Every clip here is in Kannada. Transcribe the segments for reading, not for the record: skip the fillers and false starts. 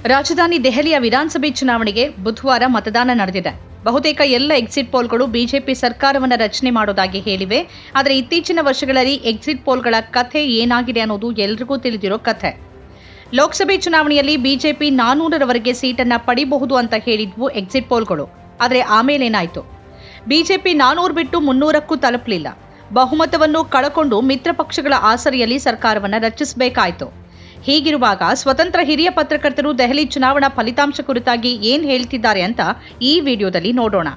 ರಾಜಧಾನಿ ದೆಹಲಿಯ ವಿಧಾನಸಭೆ ಚುನಾವಣೆಗೆ ಬುಧವಾರ ಮತದಾನ ನಡೆದಿದೆ. ಬಹುತೇಕ ಎಲ್ಲ ಎಕ್ಸಿಟ್ ಪೋಲ್ಗಳು ಬಿಜೆಪಿ ಸರ್ಕಾರವನ್ನು ರಚನೆ ಮಾಡೋದಾಗಿ ಹೇಳಿವೆ. ಆದರೆ ಇತ್ತೀಚಿನ ವರ್ಷಗಳಲ್ಲಿ ಎಕ್ಸಿಟ್ ಪೋಲ್ಗಳ ಕಥೆ ಏನಾಗಿದೆ ಅನ್ನೋದು ಎಲ್ರಿಗೂ ತಿಳಿದಿರೋ ಕಥೆ. ಲೋಕಸಭೆ ಚುನಾವಣೆಯಲ್ಲಿ ಬಿಜೆಪಿ 400ರವರೆಗೆ ಸೀಟನ್ನು ಪಡಿಬಹುದು ಅಂತ ಹೇಳಿದ್ವು ಎಕ್ಸಿಟ್ ಪೋಲ್ಗಳು. ಆದರೆ ಆಮೇಲೇನಾಯಿತು? ಬಿಜೆಪಿ 400 ಬಿಟ್ಟು 300ಕ್ಕೂ ತಲುಪಲಿಲ್ಲ. ಬಹುಮತವನ್ನು ಕಳಕೊಂಡು ಮಿತ್ರ ಪಕ್ಷಗಳ ಆಸರೆಯಲ್ಲಿ ಸರ್ಕಾರವನ್ನು ರಚಿಸಬೇಕಾಯಿತು. ಹೀಗಿರುವಾಗ ಸ್ವತಂತ್ರ ಹಿರಿಯ ಪತ್ರಕರ್ತರು ದೆಹಲಿ ಚುನಾವಣಾ ಫಲಿತಾಂಶ ಕುರಿತಾಗಿ ಏನ್ ಹೇಳ್ತಿದ್ದಾರೆ ಅಂತ ಈ ವಿಡಿಯೋದಲ್ಲಿ ನೋಡೋಣ.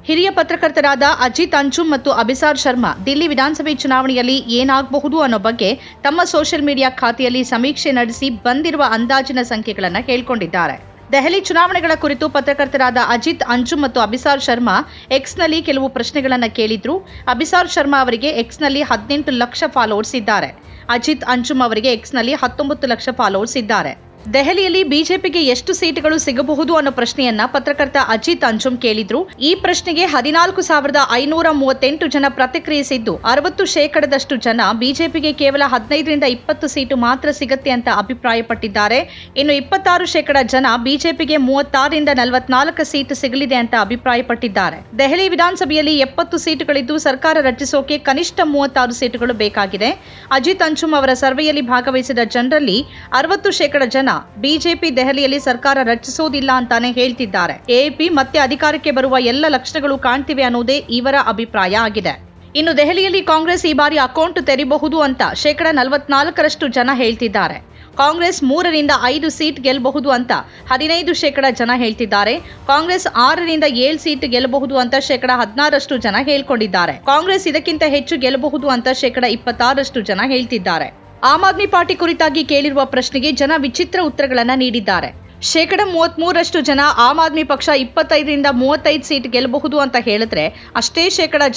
ಹಿರಿಯ ಪತ್ರಕರ್ತರಾದ ಅಜಿತ್ ಅಂಜುಮ್ ಮತ್ತು ಅಭಿಸಾರ್ ಶರ್ಮಾ ದಿಲ್ಲಿ ವಿಧಾನಸಭೆ ಚುನಾವಣೆಯಲ್ಲಿ ಏನಾಗಬಹುದು ಅನ್ನೋ ಬಗ್ಗೆ ತಮ್ಮ ಸೋಷಿಯಲ್ ಮೀಡಿಯಾ ಖಾತೆಯಲ್ಲಿ ಸಮೀಕ್ಷೆ ನಡೆಸಿ ಬಂದಿರುವ ಅಂದಾಜಿನ ಸಂಖ್ಯೆಗಳನ್ನು ಹೇಳ್ಕೊಂಡಿದ್ದಾರೆ. ದೆಹಲಿ ಚುನಾವಣೆಗಳ ಕುರಿತು ಪತ್ರಕರ್ತರಾದ ಅಜಿತ್ ಅಂಜುಮ್ ಮತ್ತು ಅಭಿಸಾರ್ ಶರ್ಮಾ ಎಕ್ಸ್ನಲ್ಲಿ ಕೆಲವು ಪ್ರಶ್ನೆಗಳನ್ನು ಕೇಳಿದ್ರು. ಅಭಿಸಾರ್ ಶರ್ಮಾ ಅವರಿಗೆ ಎಕ್ಸ್ನಲ್ಲಿ 18 ಲಕ್ಷ ಫಾಲೋವರ್ಸ್ ಇದ್ದಾರೆ. ಅಜಿತ್ ಅಂಜುಮ್ ಅವರಿಗೆ ಎಕ್ಸ್ನಲ್ಲಿ 19 ಲಕ್ಷ ಫಾಲೋವರ್ಸ್ ಇದ್ದಾರೆ. ದೆಹಲಿಯಲ್ಲಿ ಬಿಜೆಪಿಗೆ ಎಷ್ಟು ಸೀಟುಗಳು ಸಿಗಬಹುದು ಅನ್ನೋ ಪ್ರಶ್ನೆಯನ್ನ ಪತ್ರಕರ್ತ ಅಜಿತ್ ಅಂಜುಮ್ ಕೇಳಿದ್ರು. ಈ ಪ್ರಶ್ನೆಗೆ 14,538 ಜನ ಪ್ರತಿಕ್ರಿಯಿಸಿದ್ದು 60% ಜನ ಬಿಜೆಪಿಗೆ ಕೇವಲ 15ರಿಂದ 20 ಸೀಟು ಮಾತ್ರ ಸಿಗುತ್ತೆ ಅಂತ ಅಭಿಪ್ರಾಯಪಟ್ಟಿದ್ದಾರೆ. ಇನ್ನು 26% ಜನ ಬಿಜೆಪಿಗೆ 36ರಿಂದ 44 ಸೀಟು ಸಿಗಲಿದೆ ಅಂತ ಅಭಿಪ್ರಾಯಪಟ್ಟಿದ್ದಾರೆ. ದೆಹಲಿ ವಿಧಾನಸಭೆಯಲ್ಲಿ 70 ಸೀಟುಗಳಿದ್ದು ಸರ್ಕಾರ ರಚಿಸೋಕೆ ಕನಿಷ್ಠ 36 ಸೀಟುಗಳು ಬೇಕಾಗಿದೆ. ಅಜಿತ್ ಅಂಜುಮ್ ಅವರ ಸರ್ವೆಯಲ್ಲಿ ಭಾಗವಹಿಸಿದ ಜನರಲ್ಲಿ 60% ಜನ ಬಿಜೆಪಿ ದೆಹಲಿಯಲ್ಲಿ ಸರ್ಕಾರ ರಚಿಸುವುದಿಲ್ಲ ಅಂತಾನೆ ಹೇಳ್ತಿದ್ದಾರೆ. ಎಪಿ ಮತ್ತೆ ಅಧಿಕಾರಕ್ಕೆ ಬರುವ ಎಲ್ಲ ಲಕ್ಷಣಗಳು ಕಾಣ್ತಿವೆ ಅನ್ನೋದೇ ಇವರ ಅಭಿಪ್ರಾಯ ಆಗಿದೆ. ಇನ್ನು ದೆಹಲಿಯಲ್ಲಿ ಕಾಂಗ್ರೆಸ್ ಈ ಬಾರಿ ಅಕೌಂಟ್ ತೆರೆಯಬಹುದು ಅಂತ 44% ಜನ ಹೇಳ್ತಿದ್ದಾರೆ. ಕಾಂಗ್ರೆಸ್ 3ರಿಂದ 5 ಸೀಟ್ ಗೆಲ್ಲಬಹುದು ಅಂತ 15% ಜನ ಹೇಳ್ತಿದ್ದಾರೆ. ಕಾಂಗ್ರೆಸ್ 6ರಿಂದ 7 ಸೀಟ್ ಗೆಲ್ಲಬಹುದು ಅಂತ 16% ಜನ ಹೇಳ್ಕೊಂಡಿದ್ದಾರೆ. ಕಾಂಗ್ರೆಸ್ ಇದಕ್ಕಿಂತ ಹೆಚ್ಚು ಗೆಲ್ಲಬಹುದು ಅಂತ 26% ಜನ ಹೇಳ್ತಿದ್ದಾರೆ. ಆಮ್ ಆದ್ಮಿ ಪಾರ್ಟಿ ಕುರಿತಾಗಿ ಕೇಳಿರುವ ಪ್ರಶ್ನೆಗೆ ಜನ ವಿಚಿತ್ರ ಉತ್ತರಗಳನ್ನು ನೀಡಿದ್ದಾರೆ. 33% ಜನ ಆಮ್ ಆದ್ಮಿ ಪಕ್ಷ 25ರಿಂದ 35 ಸೀಟ್ ಗೆಲ್ಲಬಹುದು ಅಂತ ಹೇಳಿದ್ರೆ, ಅಷ್ಟೇ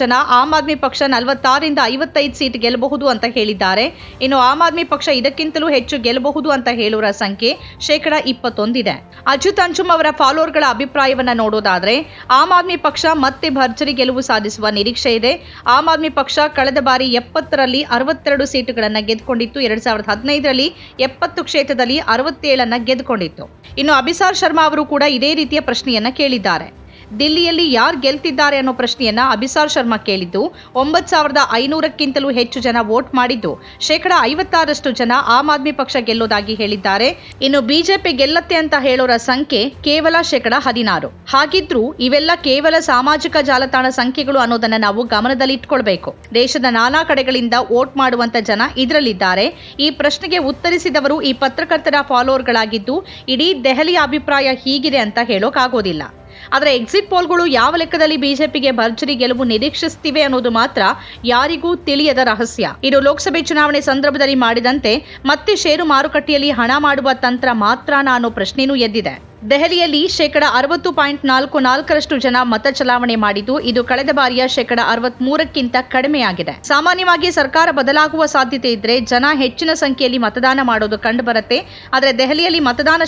ಜನ ಆಮ್ ಆದ್ಮಿ ಪಕ್ಷ 46ರಿಂದ 55 ಸೀಟ್ ಗೆಲ್ಲಬಹುದು ಅಂತ ಹೇಳಿದ್ದಾರೆ. ಇನ್ನು ಆಮ್ ಆದ್ಮಿ ಪಕ್ಷ ಇದಕ್ಕಿಂತಲೂ ಹೆಚ್ಚು ಗೆಲ್ಲಬಹುದು ಅಂತ ಹೇಳುವ ಸಂಖ್ಯೆ 21 ಇದೆ. ಅಜಿತ್ ಅಂಜುಮ್ ಅವರ ಫಾಲೋವರ್ಗಳ ಅಭಿಪ್ರಾಯವನ್ನ ನೋಡೋದಾದ್ರೆ, ಆಮ್ ಆದ್ಮಿ ಪಕ್ಷ ಮತ್ತೆ ಭರ್ಜರಿ ಗೆಲುವು ಸಾಧಿಸುವ ನಿರೀಕ್ಷೆ ಇದೆ. ಆಮ್ ಆದ್ಮಿ ಪಕ್ಷ ಕಳೆದ ಬಾರಿ 70ರಲ್ಲಿ 62 ಸೀಟುಗಳನ್ನು ಗೆದ್ದುಕೊಂಡಿತ್ತು. 2015ರಲ್ಲಿ 70 ಕ್ಷೇತ್ರದಲ್ಲಿ 67 ಗೆದ್ದುಕೊಂಡಿತ್ತು. ಇನ್ನು ಅಭಿಸಾರ್ ಶರ್ಮಾ ಅವರು ಕೂಡ ಇದೇ ರೀತಿಯ ಪ್ರಶ್ನೆಯನ್ನ ಕೇಳಿದ್ದಾರೆ. ದಿಲ್ಲಿಯಲ್ಲಿ ಯಾರು ಗೆಲ್ತಿದ್ದಾರೆ ಅನ್ನೋ ಪ್ರಶ್ನೆಯನ್ನ ಅಭಿಸಾರ್ ಶರ್ಮಾ ಕೇಳಿದ್ದು 9,500ಕ್ಕಿಂತಲೂ ಹೆಚ್ಚು ಜನ ವೋಟ್ ಮಾಡಿದ್ದು 56% ಜನ ಆಮ್ ಆದ್ಮಿ ಪಕ್ಷ ಗೆಲ್ಲೋದಾಗಿ ಹೇಳಿದ್ದಾರೆ. ಇನ್ನು ಬಿಜೆಪಿ ಗೆಲ್ಲತ್ತೆ ಅಂತ ಹೇಳೋರ ಸಂಖ್ಯೆ ಕೇವಲ 16%. ಹಾಗಿದ್ರೂ ಇವೆಲ್ಲ ಕೇವಲ ಸಾಮಾಜಿಕ ಜಾಲತಾಣ ಸಂಖ್ಯೆಗಳು ಅನ್ನೋದನ್ನ ನಾವು ಗಮನದಲ್ಲಿಟ್ಕೊಳ್ಬೇಕು. ದೇಶದ ನಾನಾ ಕಡೆಗಳಿಂದ ವೋಟ್ ಮಾಡುವಂತ ಜನ ಇದರಲ್ಲಿದ್ದಾರೆ. ಈ ಪ್ರಶ್ನೆಗೆ ಉತ್ತರಿಸಿದವರು ಈ ಪತ್ರಕರ್ತರ ಫಾಲೋವರ್ಗಳಾಗಿದ್ದು ಇಡೀ ದೆಹಲಿಯ ಅಭಿಪ್ರಾಯ ಹೀಗಿದೆ ಅಂತ ಹೇಳೋಕ್ಕಾಗೋದಿಲ್ಲ. ಆದರೆ ಎಕ್ಸಿಟ್ ಪೋಲ್ಗಳು ಯಾವ ಲೆಕ್ಕದಲ್ಲಿ ಬಿಜೆಪಿಗೆ ಭರ್ಜರಿ ಗೆಲುವು ನಿರೀಕ್ಷಿಸುತ್ತಿವೆ ಅನ್ನೋದು ಮಾತ್ರ ಯಾರಿಗೂ ತಿಳಿಯದ ರಹಸ್ಯ. ಇದು ಲೋಕಸಭೆ ಚುನಾವಣೆ ಸಂದರ್ಭದಲ್ಲಿ ಮಾಡಿದಂತೆ ಮತ್ತೆ ಷೇರು ಮಾರುಕಟ್ಟೆಯಲ್ಲಿ ಹಣ ಮಾಡುವ ತಂತ್ರ ಮಾತ್ರನಾ ಅನ್ನೋ ಪ್ರಶ್ನೆನೂ ಎದ್ದಿದೆ. ದೆಹಲಿಯಲ್ಲಿ 60.44% ಜನ ಮತ ಚಲಾವಣೆ ಮಾಡಿದ್ದು ಇದು ಕಳೆದ ಬಾರಿಯ 63ಕ್ಕಿಂತ ಕಡಿಮೆಯಾಗಿದೆ. ಸಾಮಾನ್ಯವಾಗಿ ಸರ್ಕಾರ ಬದಲಾಗುವ ಸಾಧ್ಯತೆ ಇದ್ರೆ ಜನ ಹೆಚ್ಚಿನ ಸಂಖ್ಯೆಯಲ್ಲಿ ಮತದಾನ ಮಾಡೋದು ಕಂಡುಬರುತ್ತೆ. ಆದರೆ ದೆಹಲಿಯಲ್ಲಿ ಮತದಾನ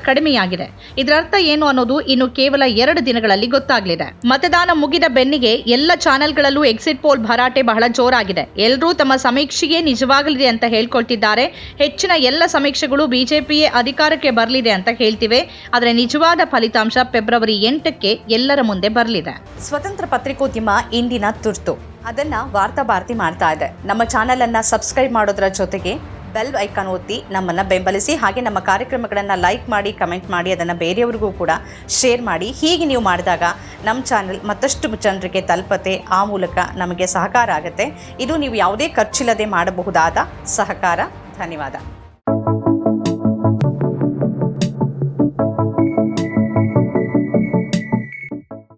ಕಡಿಮೆಯಾಗಿದೆ. ಇದರರ್ಥ ಏನು ಅನ್ನೋದು ಇನ್ನು ಕೇವಲ 2 ದಿನಗಳಲ್ಲಿ ಗೊತ್ತಾಗಲಿದೆ. ಮತದಾನ ಮುಗಿದ ಬೆನ್ನಿಗೆ ಎಲ್ಲ ಚಾನೆಲ್ಗಳಲ್ಲೂ ಎಕ್ಸಿಟ್ ಪೋಲ್ ಭರಾಟೆ ಬಹಳ ಜೋರಾಗಿದೆ. ಎಲ್ಲರೂ ತಮ್ಮ ಸಮೀಕ್ಷೆಯೇ ನಿಜವಾಗಲಿದೆ ಅಂತ ಹೇಳ್ಕೊಳ್ತಿದ್ದಾರೆ. ಹೆಚ್ಚಿನ ಎಲ್ಲ ಸಮೀಕ್ಷೆಗಳು ಬಿಜೆಪಿಯೇ ಅಧಿಕಾರಕ್ಕೆ ಬರಲಿದೆ ಅಂತ ಹೇಳ್ತಿವೆ. ಆದರೆ ನಿಜವಾದ ಫಲಿತಾಂಶ ಫೆಬ್ರವರಿ 8ಕ್ಕೆ ಎಲ್ಲರ ಮುಂದೆ ಬರಲಿದೆ. ಸ್ವತಂತ್ರ ಪತ್ರಿಕೋದ್ಯಮ ಇಂದಿನ ತುರ್ತು. ಅದನ್ನ ವಾರ್ತಾ ಭಾರತಿ ಮಾಡ್ತಾ ಇದೆ. ನಮ್ಮ ಚಾನೆಲ್ ಅನ್ನ ಸಬ್ಸ್ಕ್ರೈಬ್ ಮಾಡೋದ್ರ ಜೊತೆಗೆ ಬೆಲ್ ಐಕಾನ್ ಒತ್ತಿ ನಮ್ಮನ್ನ ಬೆಂಬಲಿಸಿ. ಹಾಗೆ ನಮ್ಮ ಕಾರ್ಯಕ್ರಮಗಳನ್ನು ಲೈಕ್ ಮಾಡಿ, ಕಮೆಂಟ್ ಮಾಡಿ, ಅದನ್ನು ಬೇರೆಯವರಿಗೂ ಕೂಡ ಶೇರ್ ಮಾಡಿ. ಹೀಗೆ ನೀವು ಮಾಡಿದಾಗ ನಮ್ಮ ಚಾನೆಲ್ ಮತ್ತಷ್ಟು ಜನರಿಗೆ ತಲುಪತ್ತೆ. ಆ ಮೂಲಕ ನಮಗೆ ಸಹಕಾರ ಆಗುತ್ತೆ. ಇದು ನೀವು ಯಾವುದೇ ಖರ್ಚಿಲ್ಲದೆ ಮಾಡಬಹುದಾದ ಸಹಕಾರ. ಧನ್ಯವಾದ.